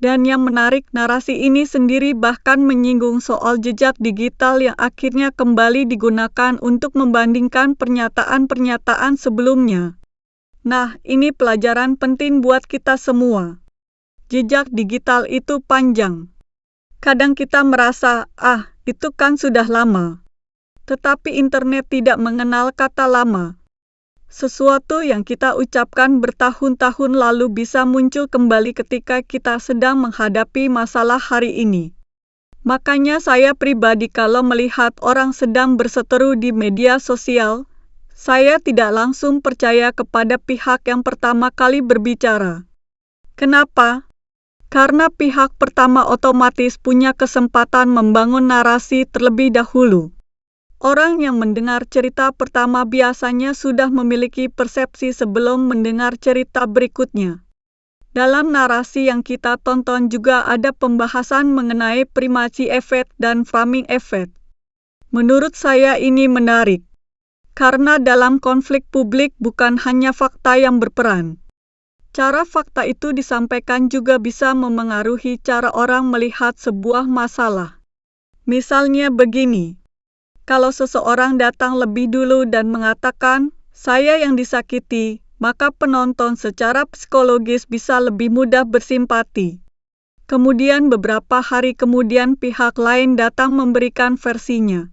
Dan yang menarik, narasi ini sendiri bahkan menyinggung soal jejak digital yang akhirnya kembali digunakan untuk membandingkan pernyataan-pernyataan sebelumnya. Nah, ini pelajaran penting buat kita semua. Jejak digital itu panjang. Kadang kita merasa, itu kan sudah lama. Tetapi internet tidak mengenal kata lama. Sesuatu yang kita ucapkan bertahun-tahun lalu bisa muncul kembali ketika kita sedang menghadapi masalah hari ini. Makanya saya pribadi kalau melihat orang sedang berseteru di media sosial, saya tidak langsung percaya kepada pihak yang pertama kali berbicara. Kenapa? Karena pihak pertama otomatis punya kesempatan membangun narasi terlebih dahulu. Orang yang mendengar cerita pertama biasanya sudah memiliki persepsi sebelum mendengar cerita berikutnya. Dalam narasi yang kita tonton juga ada pembahasan mengenai primasi efek dan framing efek. Menurut saya ini menarik, karena dalam konflik publik bukan hanya fakta yang berperan. Cara fakta itu disampaikan juga bisa memengaruhi cara orang melihat sebuah masalah. Misalnya begini. Kalau seseorang datang lebih dulu dan mengatakan, saya yang disakiti, maka penonton secara psikologis bisa lebih mudah bersimpati. Kemudian beberapa hari kemudian pihak lain datang memberikan versinya.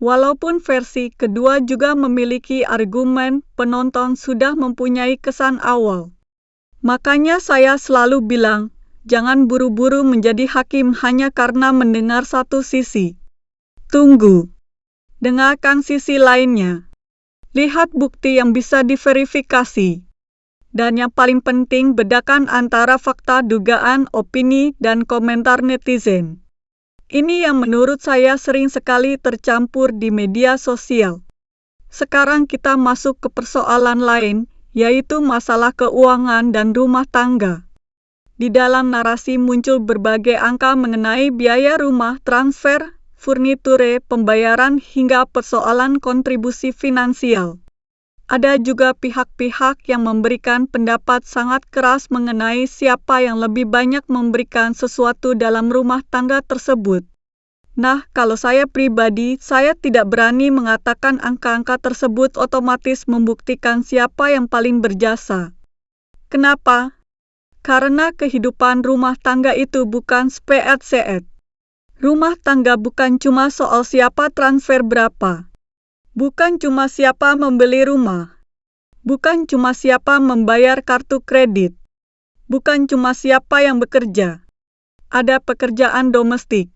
Walaupun versi kedua juga memiliki argumen, penonton sudah mempunyai kesan awal. Makanya saya selalu bilang, jangan buru-buru menjadi hakim hanya karena mendengar satu sisi. Tunggu. Dengarkan sisi lainnya. Lihat bukti yang bisa diverifikasi. Dan yang paling penting, bedakan antara fakta, dugaan, opini, dan komentar netizen. Ini yang menurut saya sering sekali tercampur di media sosial. Sekarang kita masuk ke persoalan lain, yaitu masalah keuangan dan rumah tangga. Di dalam narasi muncul berbagai angka mengenai biaya rumah, transfer, furniture, pembayaran, hingga persoalan kontribusi finansial. Ada juga pihak-pihak yang memberikan pendapat sangat keras mengenai siapa yang lebih banyak memberikan sesuatu dalam rumah tangga tersebut. Nah, kalau saya pribadi, saya tidak berani mengatakan angka-angka tersebut otomatis membuktikan siapa yang paling berjasa. Kenapa? Karena kehidupan rumah tangga itu bukan speet-seet. Rumah tangga bukan cuma soal siapa transfer berapa. Bukan cuma siapa membeli rumah. Bukan cuma siapa membayar kartu kredit. Bukan cuma siapa yang bekerja. Ada pekerjaan domestik.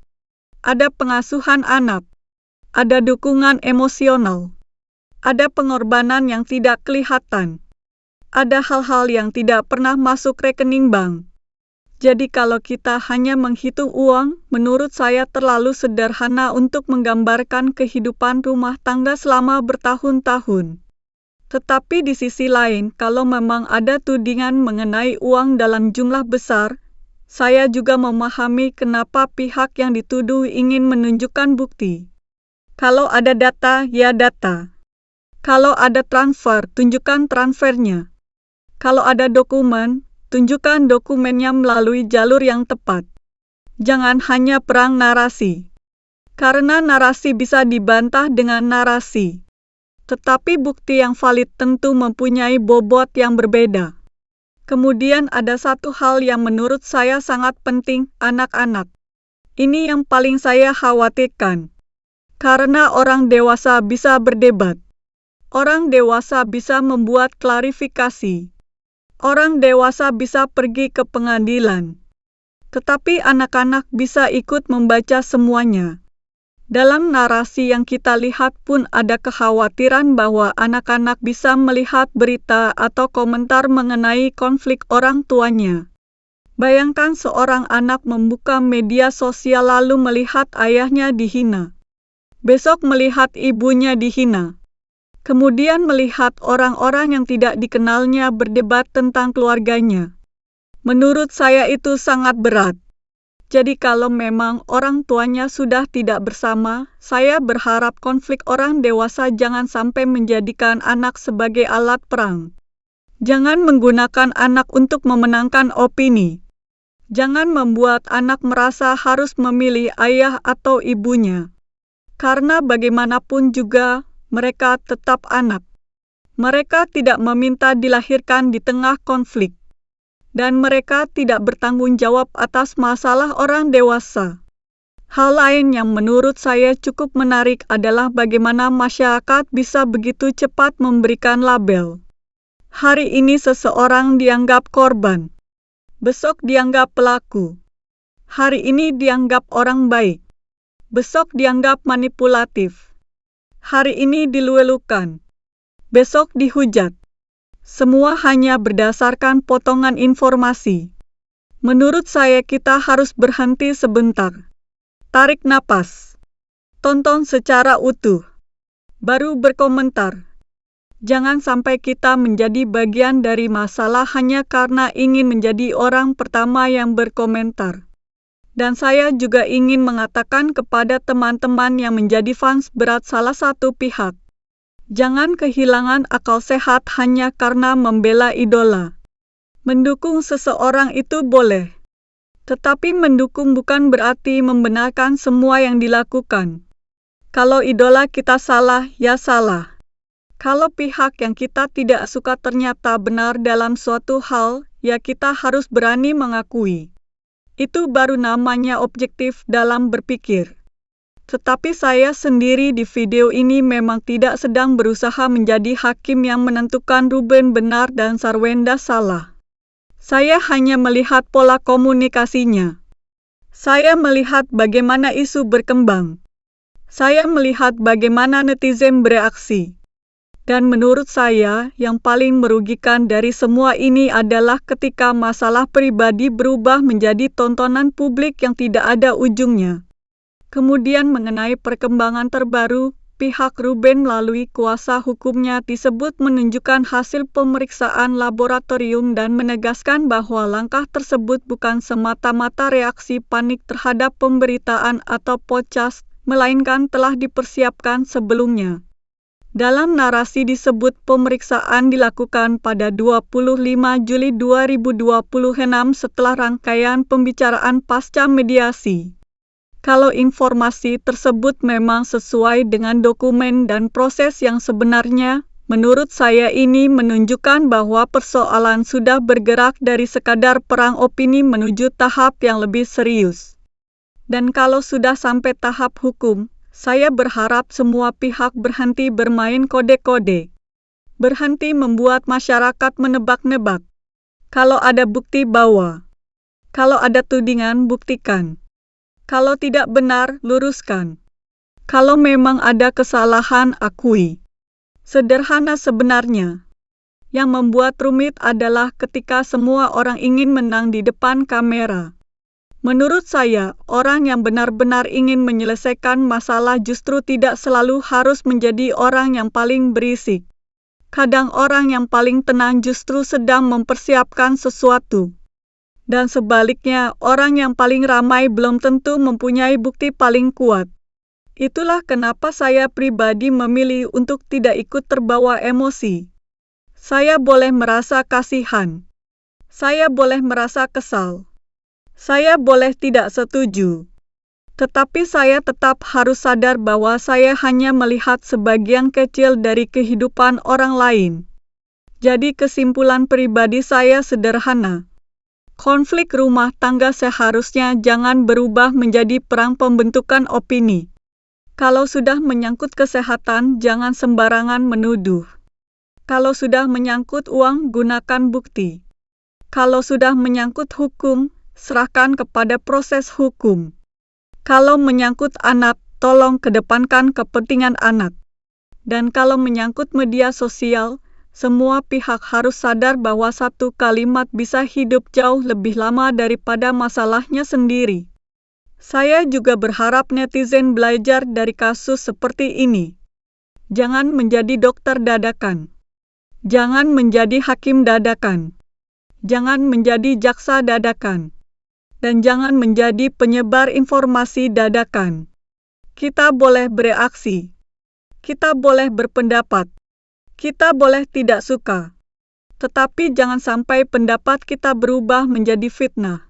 Ada pengasuhan anak. Ada dukungan emosional. Ada pengorbanan yang tidak kelihatan. Ada hal-hal yang tidak pernah masuk rekening bank. Jadi kalau kita hanya menghitung uang, menurut saya terlalu sederhana untuk menggambarkan kehidupan rumah tangga selama bertahun-tahun. Tetapi di sisi lain, kalau memang ada tudingan mengenai uang dalam jumlah besar, saya juga memahami kenapa pihak yang dituduh ingin menunjukkan bukti. Kalau ada data, ya data. Kalau ada transfer, tunjukkan transfernya. Kalau ada dokumen, tunjukkan dokumennya melalui jalur yang tepat. Jangan hanya perang narasi. Karena narasi bisa dibantah dengan narasi. Tetapi bukti yang valid tentu mempunyai bobot yang berbeda. Kemudian ada satu hal yang menurut saya sangat penting, anak-anak. Ini yang paling saya khawatirkan. Karena orang dewasa bisa berdebat. Orang dewasa bisa membuat klarifikasi. Orang dewasa bisa pergi ke pengadilan, tetapi anak-anak bisa ikut membaca semuanya. Dalam narasi yang kita lihat pun ada kekhawatiran bahwa anak-anak bisa melihat berita atau komentar mengenai konflik orang tuanya. Bayangkan seorang anak membuka media sosial lalu melihat ayahnya dihina. Besok melihat ibunya dihina. Kemudian melihat orang-orang yang tidak dikenalnya berdebat tentang keluarganya. Menurut saya itu sangat berat. Jadi kalau memang orang tuanya sudah tidak bersama, saya berharap konflik orang dewasa jangan sampai menjadikan anak sebagai alat perang. Jangan menggunakan anak untuk memenangkan opini. Jangan membuat anak merasa harus memilih ayah atau ibunya. Karena bagaimanapun juga, mereka tetap anak. Mereka tidak meminta dilahirkan di tengah konflik. Dan mereka tidak bertanggung jawab atas masalah orang dewasa. Hal lain yang menurut saya cukup menarik adalah bagaimana masyarakat bisa begitu cepat memberikan label. Hari ini seseorang dianggap korban. Besok dianggap pelaku. Hari ini dianggap orang baik. Besok dianggap manipulatif. Hari ini diluelukan, besok dihujat. Semua hanya berdasarkan potongan informasi. Menurut saya kita harus berhenti sebentar. Tarik napas. Tonton secara utuh. Baru berkomentar. Jangan sampai kita menjadi bagian dari masalah hanya karena ingin menjadi orang pertama yang berkomentar. Dan saya juga ingin mengatakan kepada teman-teman yang menjadi fans berat salah satu pihak. Jangan kehilangan akal sehat hanya karena membela idola. Mendukung seseorang itu boleh. Tetapi mendukung bukan berarti membenarkan semua yang dilakukan. Kalau idola kita salah, ya salah. Kalau pihak yang kita tidak suka ternyata benar dalam suatu hal, ya kita harus berani mengakui. Itu baru namanya objektif dalam berpikir. Tetapi saya sendiri di video ini memang tidak sedang berusaha menjadi hakim yang menentukan Ruben benar dan Sarwenda salah. Saya hanya melihat pola komunikasinya. Saya melihat bagaimana isu berkembang. Saya melihat bagaimana netizen bereaksi. Dan menurut saya, yang paling merugikan dari semua ini adalah ketika masalah pribadi berubah menjadi tontonan publik yang tidak ada ujungnya. Kemudian mengenai perkembangan terbaru, pihak Ruben melalui kuasa hukumnya disebut menunjukkan hasil pemeriksaan laboratorium dan menegaskan bahwa langkah tersebut bukan semata-mata reaksi panik terhadap pemberitaan atau podcast, melainkan telah dipersiapkan sebelumnya. Dalam narasi disebut pemeriksaan dilakukan pada 25 Juli 2026 setelah rangkaian pembicaraan pasca mediasi. Kalau informasi tersebut memang sesuai dengan dokumen dan proses yang sebenarnya, menurut saya ini menunjukkan bahwa persoalan sudah bergerak dari sekadar perang opini menuju tahap yang lebih serius. Dan kalau sudah sampai tahap hukum, saya berharap semua pihak berhenti bermain kode-kode. Berhenti membuat masyarakat menebak-nebak. Kalau ada bukti, bawa. Kalau ada tudingan, buktikan. Kalau tidak benar, luruskan. Kalau memang ada kesalahan, akui. Sederhana sebenarnya. Yang membuat rumit adalah ketika semua orang ingin menang di depan kamera. Menurut saya, orang yang benar-benar ingin menyelesaikan masalah justru tidak selalu harus menjadi orang yang paling berisik. Kadang orang yang paling tenang justru sedang mempersiapkan sesuatu. Dan sebaliknya, orang yang paling ramai belum tentu mempunyai bukti paling kuat. Itulah kenapa saya pribadi memilih untuk tidak ikut terbawa emosi. Saya boleh merasa kasihan. Saya boleh merasa kesal. Saya boleh tidak setuju, tetapi saya tetap harus sadar bahwa saya hanya melihat sebagian kecil dari kehidupan orang lain. Jadi kesimpulan pribadi saya sederhana. Konflik rumah tangga seharusnya jangan berubah menjadi perang pembentukan opini. Kalau sudah menyangkut kesehatan, jangan sembarangan menuduh. Kalau sudah menyangkut uang, gunakan bukti. Kalau sudah menyangkut hukum, serahkan kepada proses hukum. Kalau menyangkut anak, tolong kedepankan kepentingan anak. Dan kalau menyangkut media sosial, semua pihak harus sadar bahwa satu kalimat bisa hidup jauh lebih lama daripada masalahnya sendiri. Saya juga berharap netizen belajar dari kasus seperti ini. Jangan menjadi dokter dadakan. Jangan menjadi hakim dadakan. Jangan menjadi jaksa dadakan. Dan jangan menjadi penyebar informasi dadakan. Kita boleh bereaksi. Kita boleh berpendapat. Kita boleh tidak suka. Tetapi jangan sampai pendapat kita berubah menjadi fitnah.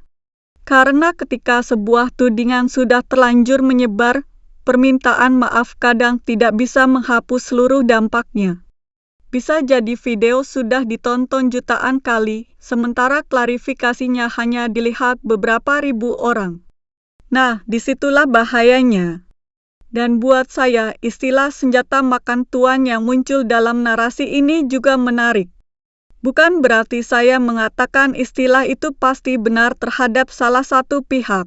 Karena ketika sebuah tudingan sudah terlanjur menyebar, permintaan maaf kadang tidak bisa menghapus seluruh dampaknya. Bisa jadi video sudah ditonton jutaan kali, sementara klarifikasinya hanya dilihat beberapa ribu orang. Nah, disitulah bahayanya. Dan buat saya, istilah senjata makan tuan yang muncul dalam narasi ini juga menarik. Bukan berarti saya mengatakan istilah itu pasti benar terhadap salah satu pihak.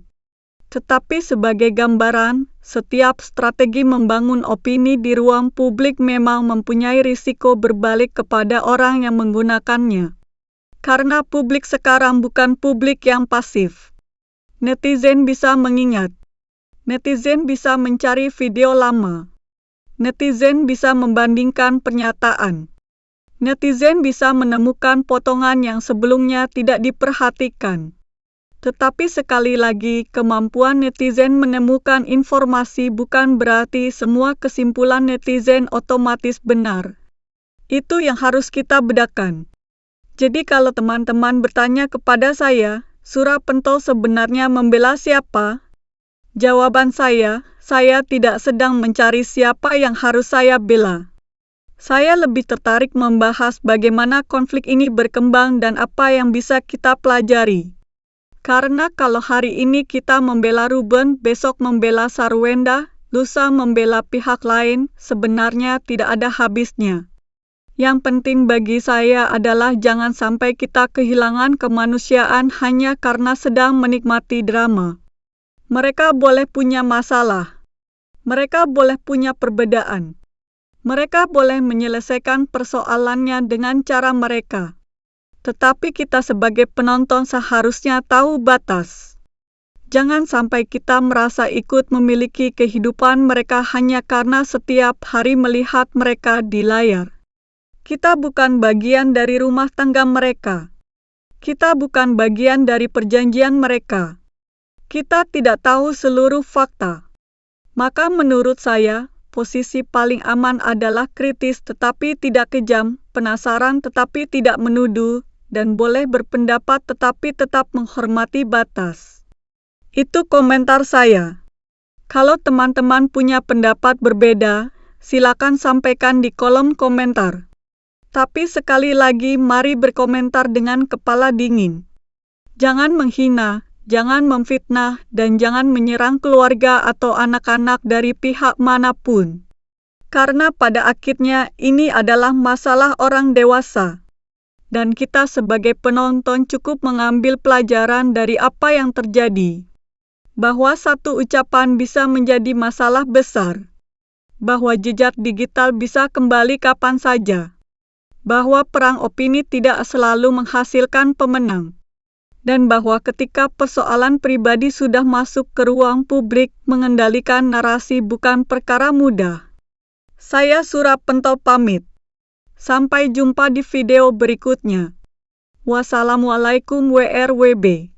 Tetapi sebagai gambaran, setiap strategi membangun opini di ruang publik memang mempunyai risiko berbalik kepada orang yang menggunakannya. Karena publik sekarang bukan publik yang pasif. Netizen bisa mengingat. Netizen bisa mencari video lama. Netizen bisa membandingkan pernyataan. Netizen bisa menemukan potongan yang sebelumnya tidak diperhatikan. Tetapi sekali lagi, kemampuan netizen menemukan informasi bukan berarti semua kesimpulan netizen otomatis benar. Itu yang harus kita bedakan. Jadi kalau teman-teman bertanya kepada saya, Surah Pentol sebenarnya membela siapa? Jawaban saya tidak sedang mencari siapa yang harus saya bela. Saya lebih tertarik membahas bagaimana konflik ini berkembang dan apa yang bisa kita pelajari. Karena kalau hari ini kita membela Ruben, besok membela Sarwenda, lusa membela pihak lain, sebenarnya tidak ada habisnya. Yang penting bagi saya adalah jangan sampai kita kehilangan kemanusiaan hanya karena sedang menikmati drama. Mereka boleh punya masalah. Mereka boleh punya perbedaan. Mereka boleh menyelesaikan persoalannya dengan cara mereka. Tetapi kita sebagai penonton seharusnya tahu batas. Jangan sampai kita merasa ikut memiliki kehidupan mereka hanya karena setiap hari melihat mereka di layar. Kita bukan bagian dari rumah tangga mereka. Kita bukan bagian dari perjanjian mereka. Kita tidak tahu seluruh fakta. Maka menurut saya, posisi paling aman adalah kritis tetapi tidak kejam, penasaran tetapi tidak menuduh, dan boleh berpendapat tetapi tetap menghormati batas. Itu komentar saya. Kalau teman-teman punya pendapat berbeda, silakan sampaikan di kolom komentar. Tapi sekali lagi, mari berkomentar dengan kepala dingin. Jangan menghina, jangan memfitnah, dan jangan menyerang keluarga atau anak-anak dari pihak manapun. Karena pada akhirnya ini adalah masalah orang dewasa. Dan kita sebagai penonton cukup mengambil pelajaran dari apa yang terjadi. Bahwa satu ucapan bisa menjadi masalah besar. Bahwa jejak digital bisa kembali kapan saja. Bahwa perang opini tidak selalu menghasilkan pemenang. Dan bahwa ketika persoalan pribadi sudah masuk ke ruang publik, mengendalikan narasi bukan perkara mudah. Saya Surap Pentol pamit. Sampai jumpa di video berikutnya. Wassalamualaikum WRWB.